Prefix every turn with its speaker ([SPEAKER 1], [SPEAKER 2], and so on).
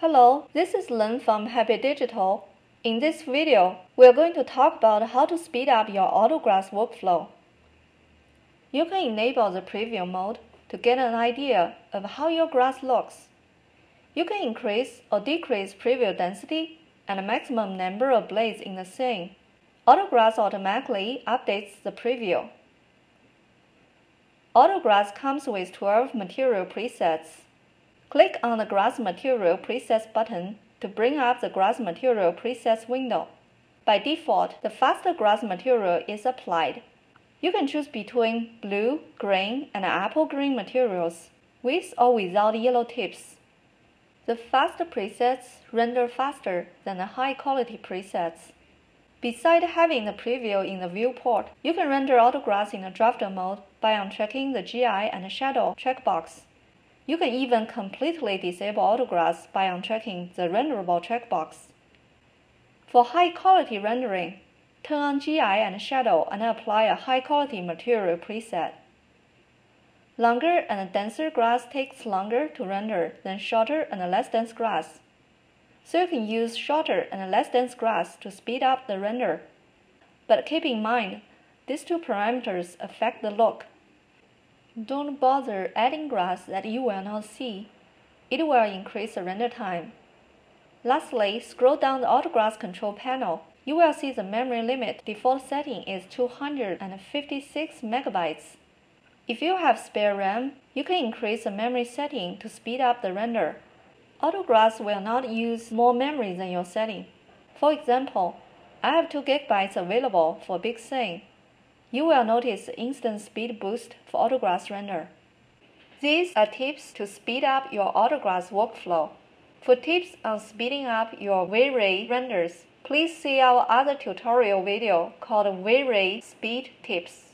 [SPEAKER 1] Hello, this is Len from Happy Digital. In this video, we are going to talk about how to speed up your Autograss workflow. You can enable the preview mode to get an idea of how your grass looks. You can increase or decrease preview density and maximum number of blades in the scene. Autograss automatically updates the preview. Autograss comes with 12 material presets. Click on the Grass Material Presets button to bring up the Grass Material Presets window. By default, the faster grass material is applied. You can choose between blue, green, and apple green materials, with or without yellow tips. The faster presets render faster than the high-quality presets. Besides having the preview in the viewport, you can render Autograss in the drafter mode by unchecking the GI and Shadow checkbox. You can even completely disable Autograss by unchecking the renderable checkbox. For high-quality rendering, turn on GI and Shadow and apply a high-quality material preset. Longer and denser grass takes longer to render than shorter and less dense grass. So you can use shorter and less dense grass to speed up the render. But keep in mind, these two parameters affect the look. Don't bother adding grass that you will not see. It will increase the render time. Lastly, scroll down the Autograss control panel. You will see the memory limit default setting is 256 MB. If you have spare RAM, you can increase the memory setting to speed up the render. Autograss will not use more memory than your setting. For example, I have 2 GB available for big scene. You will notice instant speed boost for Autograss render. These are tips to speed up your Autograss workflow. For tips on speeding up your V-Ray renders, please see our other tutorial video called V-Ray Speed Tips.